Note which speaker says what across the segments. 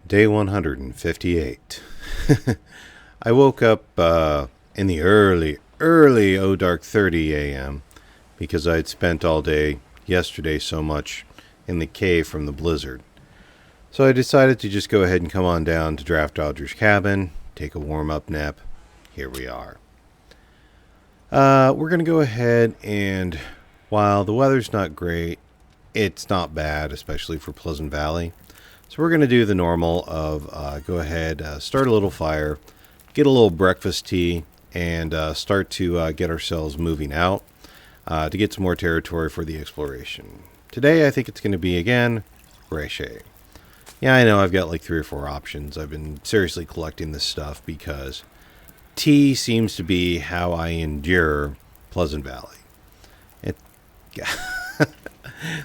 Speaker 1: Day 158. I woke up in the early dark 30 a.m. because I had spent all day yesterday so much in the cave from the blizzard. So I decided to just go ahead and come on down to Draft Dodger's cabin, take a warm-up nap. Here we are. We're going to go ahead and, while the weather's not great, it's not bad, especially for Pleasant Valley. So we're going to do the normal of go ahead, start a little fire, get a little breakfast tea, and start to get ourselves moving out to get some more territory for the exploration. Today I think it's going to be, again, Crusade. Yeah, I know I've got like 3 or 4 options. I've been seriously collecting this stuff because tea seems to be how I endure Pleasant Valley.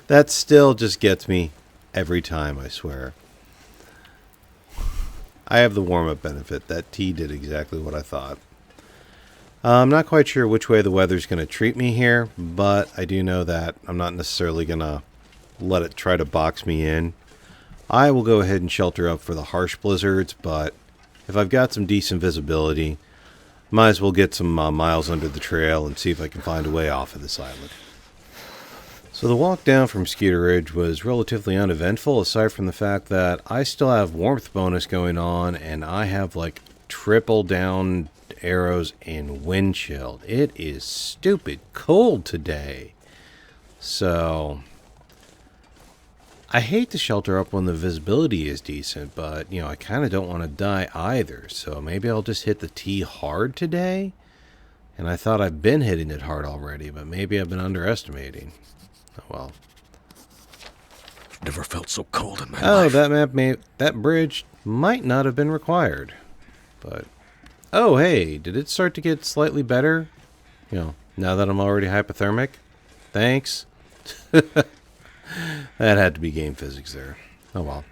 Speaker 1: That still just gets me every time, I swear. I have the warm-up benefit. That tea did exactly what I thought. I'm not quite sure which way the weather's going to treat me here, but I do know that I'm not necessarily going to let it try to box me in. I will go ahead and shelter up for the harsh blizzards, but if I've got some decent visibility, might as well get some miles under the trail and see if I can find a way off of this island. So the walk down from Skeeter Ridge was relatively uneventful, aside from the fact that I still have warmth bonus going on, and I have like triple down arrows and wind chill. It is stupid cold today. So I hate to shelter up when the visibility is decent, but I kind of don't want to die either. So maybe I'll just hit the T hard today. And I thought I've been hitting it hard already, but maybe I've been underestimating. Oh well.
Speaker 2: Never felt so cold in my life.
Speaker 1: That bridge might not have been required. But oh hey, did it start to get slightly better? Now that I'm already hypothermic? Thanks. That had to be game physics there. Oh well.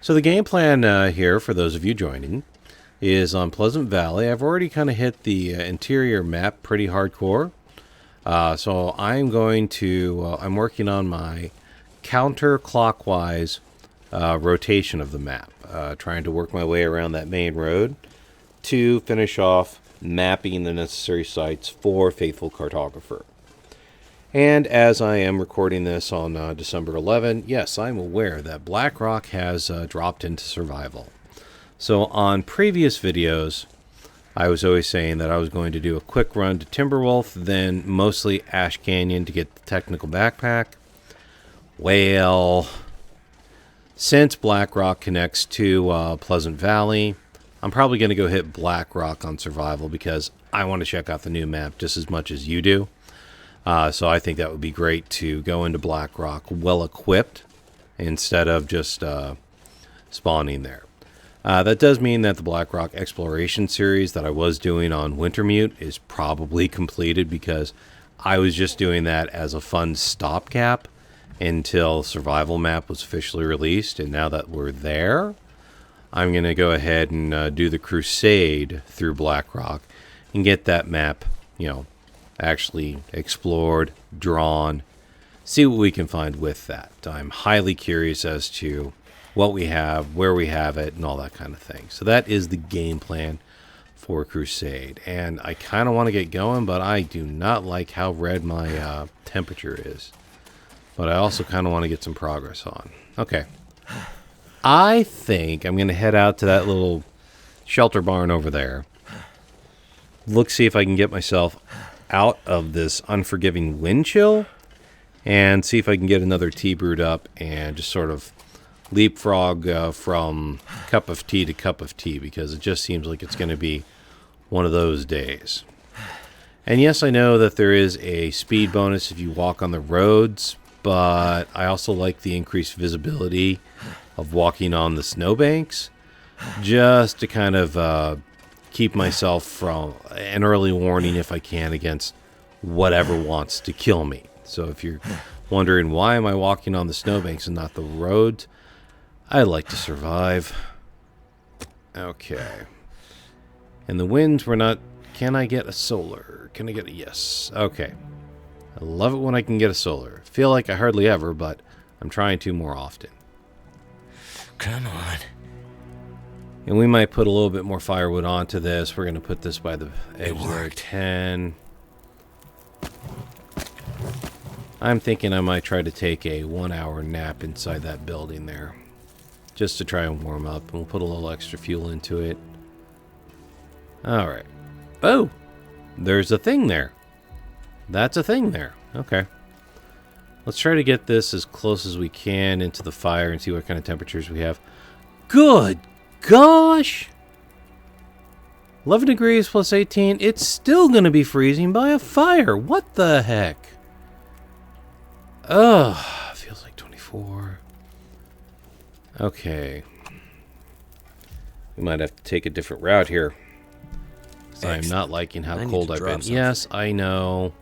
Speaker 1: So the game plan here, for those of you joining, is on Pleasant Valley. I've already kind of hit the interior map pretty hardcore. So I'm I'm working on my counterclockwise rotation of the map, trying to work my way around that main road to finish off mapping the necessary sites for Faithful Cartographer. And as I am recording this on December 11, yes, I'm aware that Blackrock has dropped into survival. So on previous videos, I was always saying that I was going to do a quick run to Timberwolf, then mostly Ash Canyon to get the technical backpack. Well, since Blackrock connects to Pleasant Valley, I'm probably going to go hit Blackrock on survival because I want to check out the new map just as much as you do. So I think that would be great to go into Blackrock well equipped instead of just spawning there. That does mean that the Blackrock exploration series that I was doing on Wintermute is probably completed because I was just doing that as a fun stopgap until Survival Map was officially released. And now that we're there, I'm going to go ahead and do the Crusade through Blackrock and get that map, actually explored, drawn, see what we can find with that. I'm highly curious as to what we have, where we have it, and all that kind of thing. So that is the game plan for Crusade. And I kind of want to get going, but I do not like how red my temperature is. But I also kind of want to get some progress on. Okay. I think I'm going to head out to that little shelter barn over there. See if I can get myself out of this unforgiving wind chill. And see if I can get another tea brewed up and just sort of leapfrog from cup of tea to cup of tea, because it just seems like it's going to be one of those days. And yes, I know that there is a speed bonus if you walk on the roads, but I also like the increased visibility of walking on the snowbanks, just to kind of keep myself from an early warning, if I can, against whatever wants to kill me. So if you're wondering why am I walking on the snowbanks and not the roads, I like to survive. Okay. And the winds were not... Can I get a solar? Can I get a... Yes. Okay. I love it when I can get a solar. Feel like I hardly ever, but I'm trying to more often.
Speaker 2: Come on.
Speaker 1: And we might put a little bit more firewood onto this. We're going to put this by the edge there. 10. I'm thinking I might try to take a 1-hour nap inside that building there. Just to try and warm up. And we'll put a little extra fuel into it. Alright. Oh! There's a thing there. That's a thing there. Okay. Let's try to get this as close as we can into the fire and see what kind of temperatures we have. Good gosh! 11 degrees plus 18. It's still going to be freezing by a fire. What the heck? Ugh. Feels like 24. Okay. We might have to take a different route here. I'm not liking how cold I've been. Yes, I know.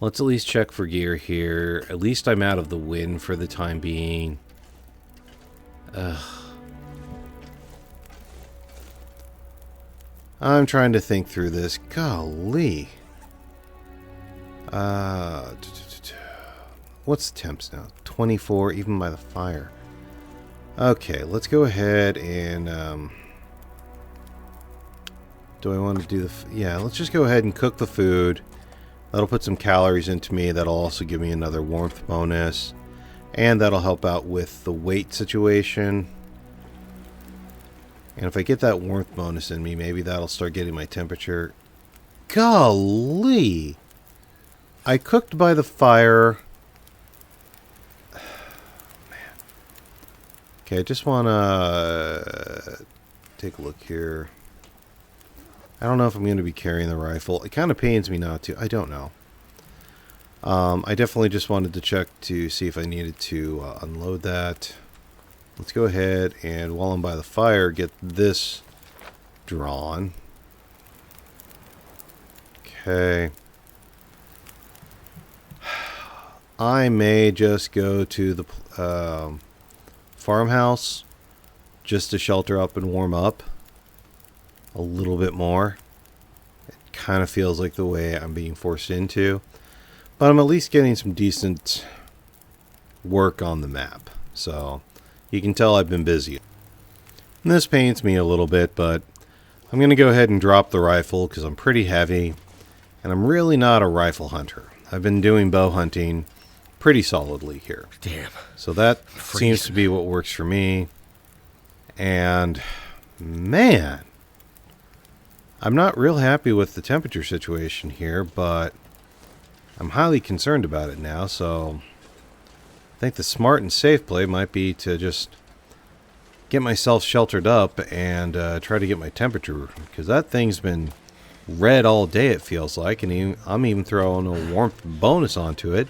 Speaker 1: Let's at least check for gear here. At least I'm out of the wind for the time being. Ugh. I'm trying to think through this. Golly. What's the temps now? 24, even by the fire. Okay, let's go ahead and... do I want to do the... yeah, let's just go ahead and cook the food. That'll put some calories into me. That'll also give me another warmth bonus. And that'll help out with the weight situation. And if I get that warmth bonus in me, maybe that'll start getting my temperature. Golly! I cooked by the fire. Man. Okay, I just want to take a look here. I don't know if I'm going to be carrying the rifle. It kind of pains me not to. I don't know. I definitely just wanted to check to see if I needed to unload that. Let's go ahead and while I'm by the fire, get this drawn. Okay. I may just go to the farmhouse just to shelter up and warm up a little bit more. It kind of feels like the way I'm being forced into. But I'm at least getting some decent work on the map. So you can tell I've been busy. And this pains me a little bit, but I'm going to go ahead and drop the rifle because I'm pretty heavy. And I'm really not a rifle hunter. I've been doing bow hunting pretty solidly here.
Speaker 2: Damn.
Speaker 1: So that seems to be what works for me. And man, I'm not real happy with the temperature situation here, but I'm highly concerned about it now, so I think the smart and safe play might be to just get myself sheltered up and try to get my temperature, because that thing's been red all day, it feels like, and I'm even throwing a warmth bonus onto it.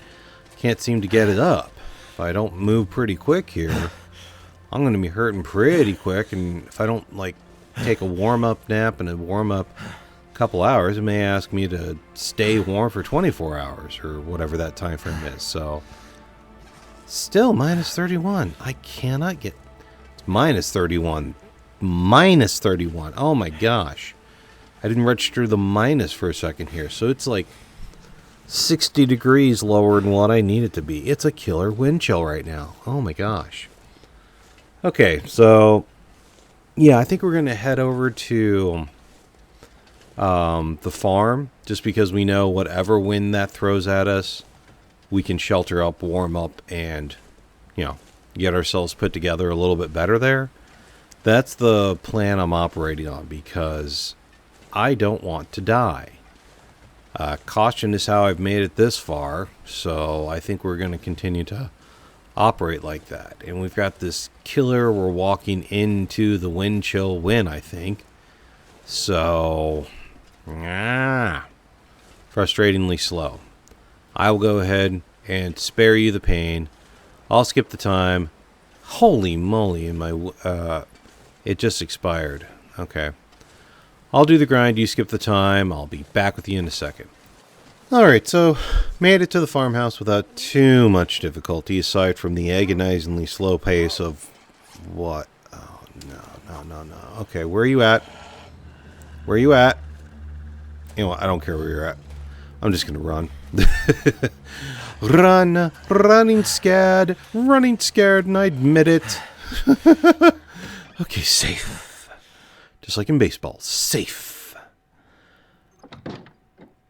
Speaker 1: Can't seem to get it up. If I don't move pretty quick here, I'm going to be hurting pretty quick, and if I don't, like, take a warm-up nap and a warm-up couple hours, it may ask me to stay warm for 24 hours or whatever that time frame is. So still minus 31. I cannot get... It's minus 31. Minus 31. Oh my gosh. I didn't register the minus for a second here. So it's like 60 degrees lower than what I need it to be. It's a killer wind chill right now. Oh my gosh. Okay, so yeah, I think we're going to head over to the farm, just because we know whatever wind that throws at us, we can shelter up, warm up, and, you know, get ourselves put together a little bit better there. That's the plan I'm operating on, because I don't want to die. Caution is how I've made it this far, so I think we're going to continue to operate like that. And we've got this killer, we're walking into the wind chill win, I think. So, frustratingly slow. I will go ahead and spare you the pain. I'll skip the time. Holy moly, in my it just expired. Okay. I'll do the grind, you skip the time. I'll be back with you in a second. Alright, so made it to the farmhouse without too much difficulty, aside from the agonizingly slow pace of what? Oh, no. Okay, where are you at? Where are you at? You know what, I don't care where you're at. I'm just gonna run. Running scared, and I admit it. Okay, safe. Just like in baseball, safe.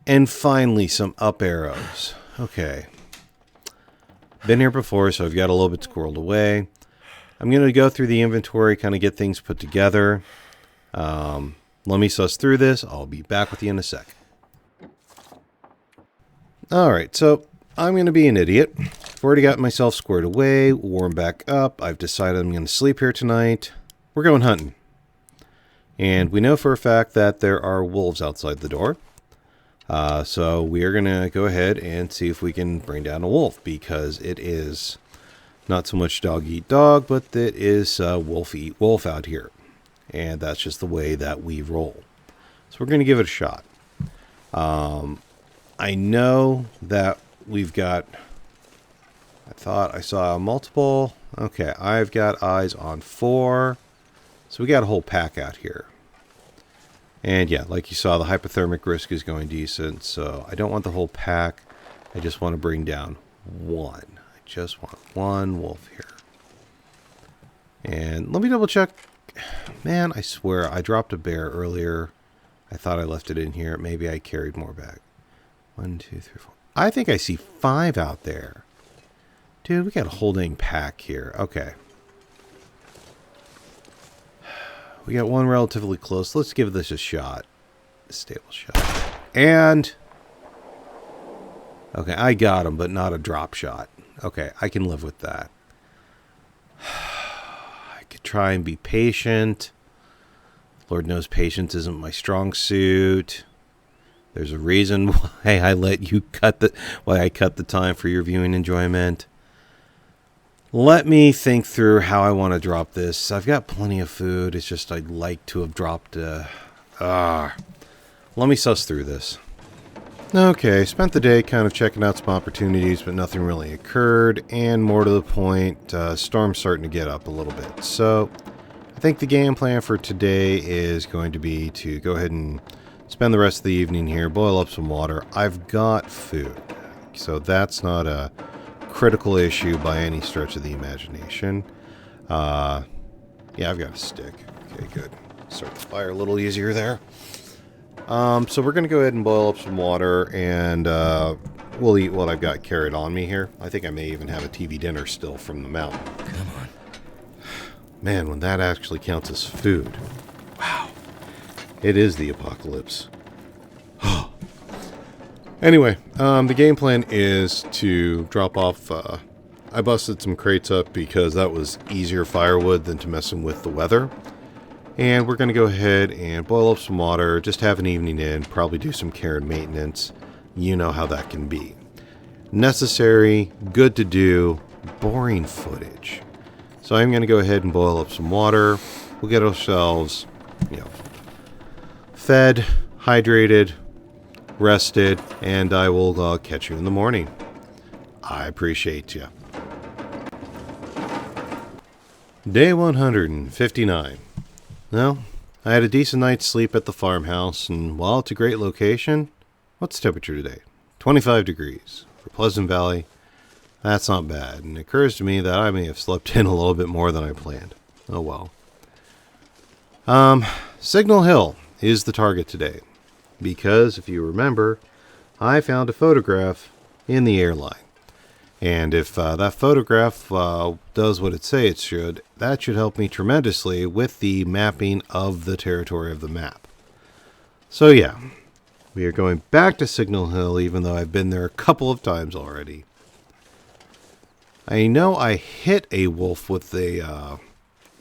Speaker 1: And finally, some up arrows. Okay. Been here before, so I've got a little bit squirreled away. I'm going to go through the inventory, kind of get things put together. Let me suss through this. I'll be back with you in a sec. Alright, so I'm going to be an idiot. I've already got myself squared away, warmed back up. I've decided I'm going to sleep here tonight. We're going hunting. And we know for a fact that there are wolves outside the door. So we are going to go ahead and see if we can bring down a wolf, because it is not so much dog eat dog, but it is wolf eat wolf out here. And that's just the way that we roll. So we're going to give it a shot. I know that we've got... I thought I saw multiple. Okay, I've got eyes on 4. So we got a whole pack out here. And yeah, like you saw, the hypothermic risk is going decent. So I don't want the whole pack. I just want to bring down one. I just want one wolf here. And let me double check. Man, I swear I dropped a bear earlier. I thought I left it in here. Maybe I carried more back. 1, 2, 3, 4. I think I see 5 out there. Dude, we got a whole dang pack here. Okay. We got one relatively close. Let's give this a shot. A stable shot. And... okay, I got him, but not a drop shot. Okay, I can live with that. I could try and be patient. Lord knows patience isn't my strong suit. There's a reason why I let you cut the time for your viewing enjoyment. Let me think through how I want to drop this. I've got plenty of food. It's just I'd like to have dropped... let me suss through this. Okay, spent the day kind of checking out some opportunities, but nothing really occurred. And more to the point, storm's starting to get up a little bit. So I think the game plan for today is going to be to go ahead and spend the rest of the evening here, boil up some water. I've got food, so that's not a critical issue by any stretch of the imagination. Yeah, I've got a stick. Okay, good. Start the fire a little easier there. So we're going to go ahead and boil up some water, and we'll eat what I've got carried on me here. I think I may even have a TV dinner still from the mountain.
Speaker 2: Come on.
Speaker 1: Man, when that actually counts as food. Wow. It is the apocalypse. Anyway, the game plan is to drop off... I busted some crates up because that was easier firewood than to messing with the weather. And we're going to go ahead and boil up some water, just have an evening in, probably do some care and maintenance. You know how that can be. Necessary, good to do, boring footage. So I'm going to go ahead and boil up some water. We'll get ourselves, fed, hydrated, rested, and I will catch you in the morning. I appreciate you. Day 159. Well, I had a decent night's sleep at the farmhouse, and while it's a great location, what's the temperature today? 25 degrees. For Pleasant Valley, that's not bad, and it occurs to me that I may have slept in a little bit more than I planned. Oh well. Signal Hill is the target today, because if you remember, I found a photograph in the airline. And if that photograph does what it say it should, that should help me tremendously with the mapping of the territory of the map. So yeah, we are going back to Signal Hill, even though I've been there a couple of times already. I know I hit a wolf with a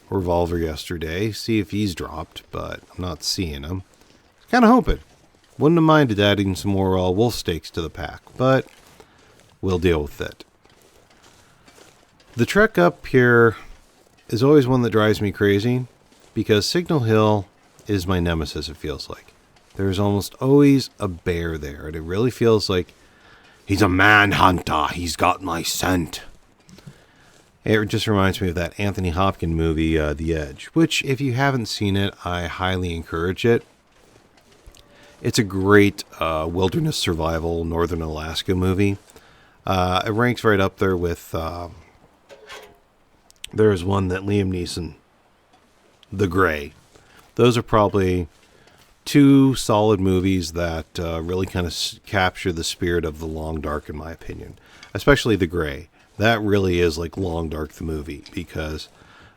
Speaker 1: revolver yesterday, see if he's dropped, but I'm not seeing him. Kind of hoping. Wouldn't have minded adding some more wolf steaks to the pack, but we'll deal with it. The trek up here is always one that drives me crazy, because Signal Hill is my nemesis, it feels like. There's almost always a bear there, and it really feels like he's a manhunter, he's got my scent. It just reminds me of that Anthony Hopkins movie, The Edge, which, if you haven't seen it, I highly encourage it. It's a great wilderness survival, Northern Alaska movie. It ranks right up there with... there's one that Liam Neeson The Gray. Those are probably two solid movies that really kind of capture the spirit of The Long Dark, in my opinion. Especially The Gray. That really is like Long Dark the movie, because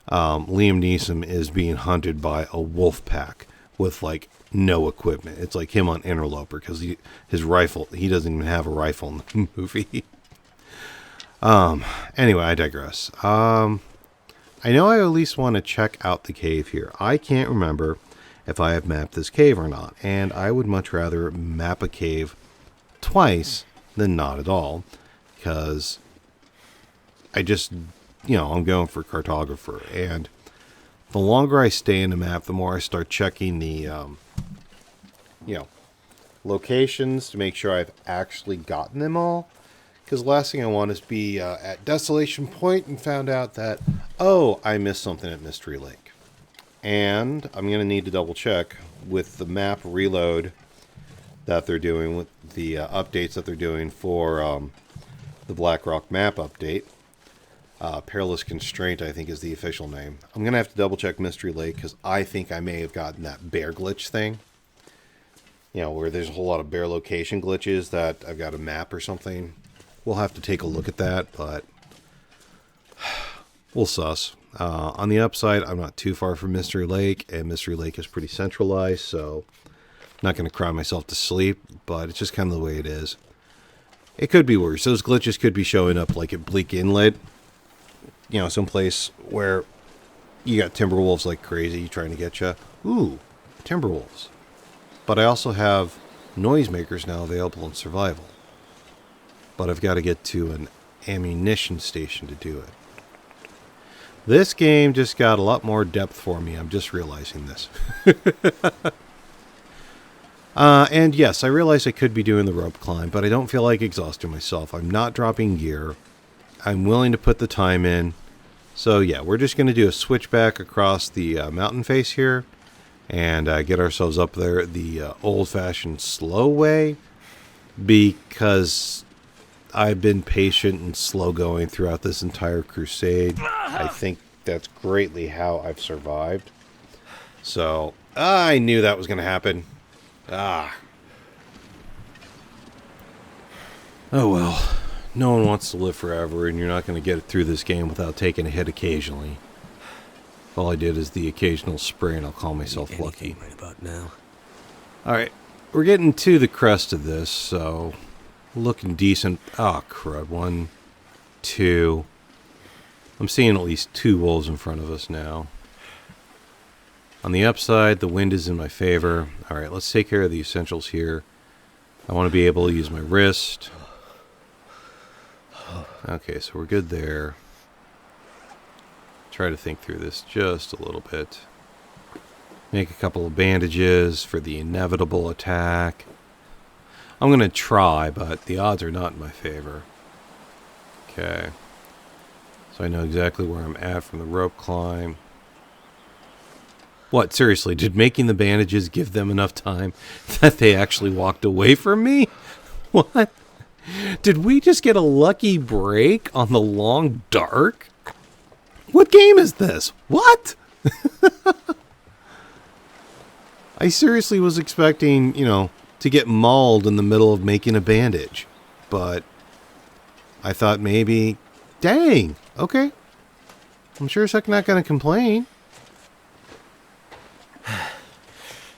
Speaker 1: Liam Neeson is being hunted by a wolf pack with like no equipment. It's like him on Interloper, because his rifle, he doesn't even have a rifle in the movie. Anyway, I digress. I know I at least want to check out the cave here. I can't remember if I have mapped this cave or not, and I would much rather map a cave twice than not at all, because I just, I'm going for cartographer, and the longer I stay in the map, the more I start checking the, locations to make sure I've actually gotten them all. Because the last thing I want is be at Desolation Point and found out that, oh, I missed something at Mystery Lake. And I'm going to need to double check with the map reload that they're doing, with the updates that they're doing for the Blackrock map update. Perilous Constraint, I think, is the official name. I'm going to have to double check Mystery Lake, because I think I may have gotten that bear glitch thing. Where there's a whole lot of bear location glitches that I've got a map or something. We'll have to take a look at that, but we'll suss. On the upside, I'm not too far from Mystery Lake, and Mystery Lake is pretty centralized, so I'm not going to cry myself to sleep, but it's just kind of the way it is. It could be worse. Those glitches could be showing up like at Bleak Inlet, someplace where you got Timberwolves like crazy trying to get you. Ooh, Timberwolves. But I also have noisemakers now available in survival. But I've got to get to an ammunition station to do it. This game just got a lot more depth for me. I'm just realizing this. And yes, I realize I could be doing the rope climb, but I don't feel like exhausting myself. I'm not dropping gear. I'm willing to put the time in. So yeah, we're just going to do a switchback across the mountain face here and get ourselves up there the old-fashioned slow way, because I've been patient and slow going throughout this entire crusade. I think that's greatly how I've survived. So, I knew that was going to happen. Oh well. No one wants to live forever, and you're not going to get it through this game without taking a hit occasionally. All I did is the occasional spray, and I'll call myself lucky.
Speaker 2: Right about now.
Speaker 1: Alright, we're getting to the crest of this, so looking decent. Oh, crud. 1, 2. I'm seeing at least 2 wolves in front of us now. On the upside, the wind is in my favor. Alright, let's take care of the essentials here. I want to be able to use my wrist. Okay, so we're good there. Try to think through this just a little bit. Make a couple of bandages for the inevitable attack. I'm going to try, but the odds are not in my favor. Okay. So I know exactly where I'm at from the rope climb. What, seriously, did making the bandages give them enough time that they actually walked away from me? What? Did we just get a lucky break on the Long Dark? What game is this? What? I seriously was expecting, to get mauled in the middle of making a bandage. But I thought maybe, dang, okay. I'm sure as heck not going to complain.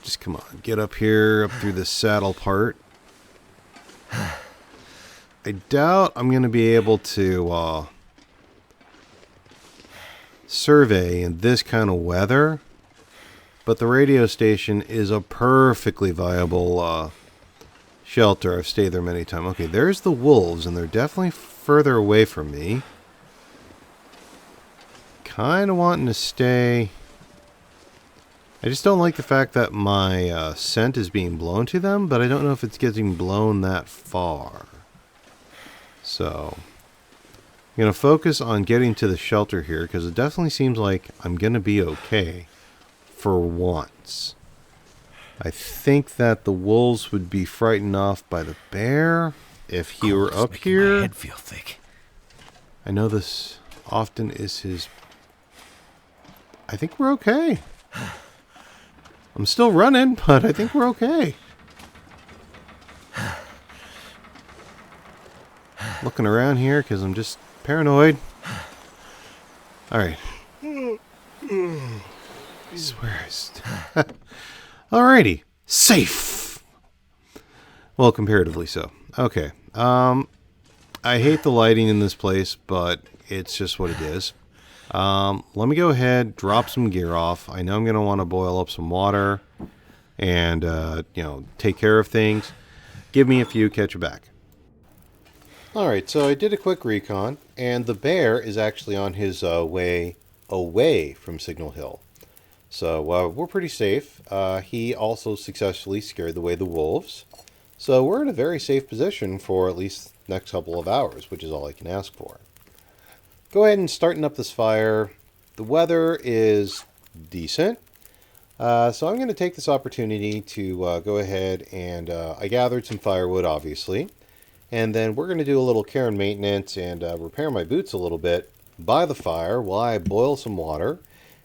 Speaker 1: Just come on, get up here, up through the saddle part. I doubt I'm going to be able to survey in this kind of weather. But the radio station is a perfectly viable shelter. I've stayed there many times. Okay, there's the wolves, and they're definitely further away from me. Kind of wanting to stay. I just don't like the fact that my scent is being blown to them, but I don't know if it's getting blown that far. So, I'm going to focus on getting to the shelter here, because it definitely seems like I'm going to be okay for once. I think that the wolves would be frightened off by the bear if he were up here.
Speaker 2: My head feel thick.
Speaker 1: I know this often is his... I think we're okay. I'm still running, but I think we're okay. Looking around here because I'm just paranoid. Alright. I swear. Alrighty. Safe. Well, comparatively so. Okay. I hate the lighting in this place, but it's just what it is. Let me go ahead, drop some gear off. I know I'm going to want to boil up some water and, take care of things. Give me a few, catch you back. Alright, so I did a quick recon, and the bear is actually on his way away from Signal Hill. So we're pretty safe. He also successfully scared away the wolves. So we're in a very safe position for at least the next couple of hours, which is all I can ask for. Go ahead and starting up this fire. The weather is decent. So I'm going to take this opportunity to go ahead and I gathered some firewood, obviously. And then we're going to do a little care and maintenance and repair my boots a little bit by the fire while I boil some water.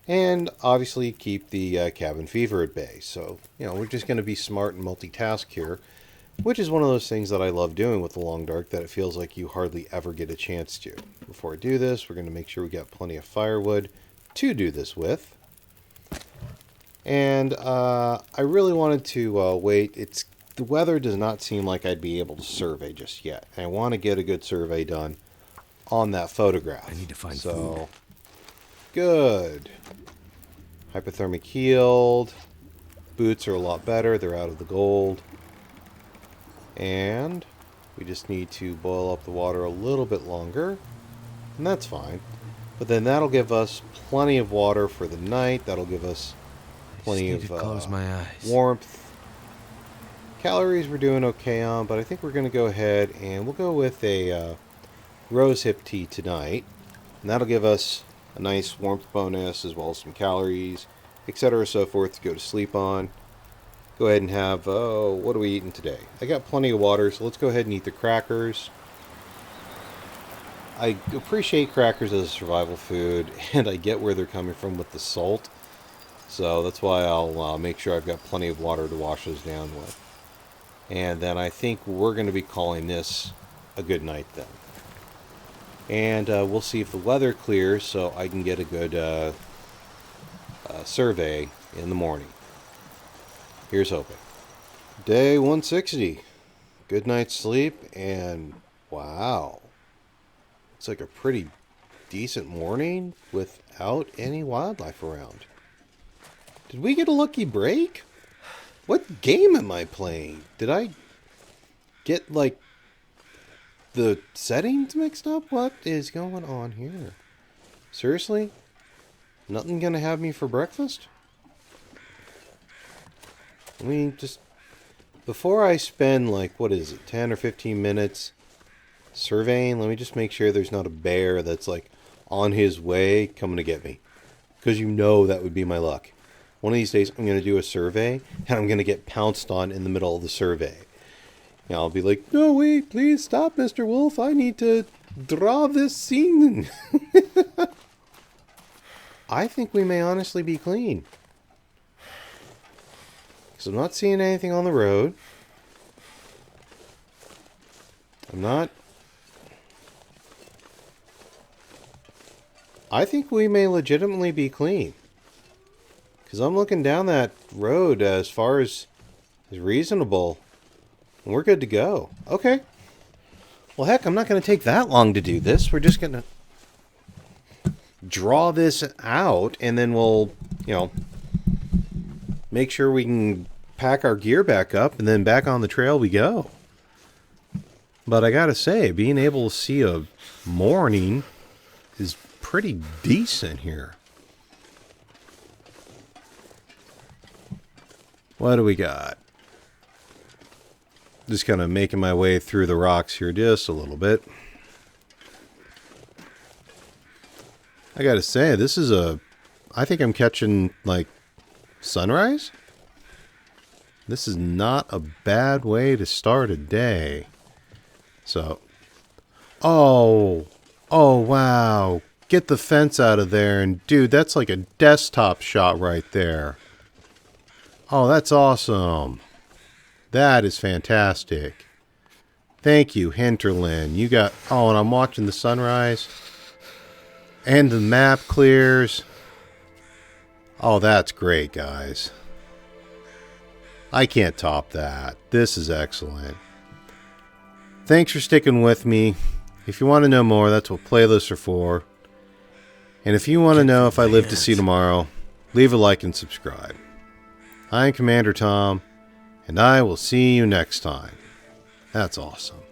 Speaker 1: And obviously keep the cabin fever at bay. So, we're just going to be smart and multitask here. Which is one of those things that I love doing with the Long Dark that it feels like you hardly ever get a chance to. Before I do this, we're going to make sure we got plenty of firewood to do this with. And I really wanted to wait. The weather does not seem like I'd be able to survey just yet. I want to get a good survey done on that photograph.
Speaker 2: I need to find food.
Speaker 1: Good. Hypothermic healed. Boots are a lot better. They're out of the gold. And we just need to boil up the water a little bit longer. And that's fine. But then that'll give us plenty of water for the night. That'll give us plenty of
Speaker 2: close my eyes.
Speaker 1: warmth. Calories we're doing okay on, but I think we're going to go ahead and we'll go with a rosehip tea tonight. And that'll give us a nice warmth bonus as well as some calories, etc. so forth to go to sleep on. Go ahead and have, what are we eating today? I got plenty of water, so let's go ahead and eat the crackers. I appreciate crackers as a survival food, and I get where they're coming from with the salt. So that's why I'll make sure I've got plenty of water to wash those down with. And then I think we're going to be calling this a good night then. And we'll see if the weather clears so I can get a good survey in the morning. Here's hoping. Day 160. Good night's sleep, and wow. It's like a pretty decent morning without any wildlife around. Did we get a lucky break? What game am I playing? Did I get, the settings mixed up? What is going on here? Seriously? Nothing gonna have me for breakfast? I mean, just before I spend 10 or 15 minutes surveying, let me just make sure there's not a bear that's on his way coming to get me. Because that would be my luck. One of these days I'm going to do a survey and I'm going to get pounced on in the middle of the survey. I'll be like, no, wait, please stop, Mr. Wolf. I need to draw this scene. I think we may honestly be clean. So I'm not seeing anything on the road. I think we may legitimately be clean. Because I'm looking down that road as far as is reasonable. And we're good to go. Okay. Well, heck, I'm not going to take that long to do this. We're just going to draw this out. And then we'll, make sure we can pack our gear back up, and then back on the trail we go. But I gotta say, being able to see a morning is pretty decent here. What do we got? Just kind of making my way through the rocks here just a little bit. I gotta say, I think I'm catching, sunrise? This is not a bad way to start a day. So, oh, wow. get the fence out of there. And, dude, that's like a desktop shot right there. Oh, that's awesome. That is fantastic. Thank you, Hinterland. You got... Oh, and I'm watching the sunrise. And the map clears. Oh, that's great, guys. I can't top that. This is excellent. Thanks for sticking with me. If you want to know more, that's what playlists are for. And if you want to know if I live to see tomorrow, leave a like and subscribe. I'm Commander Tom, and I will see you next time. That's awesome.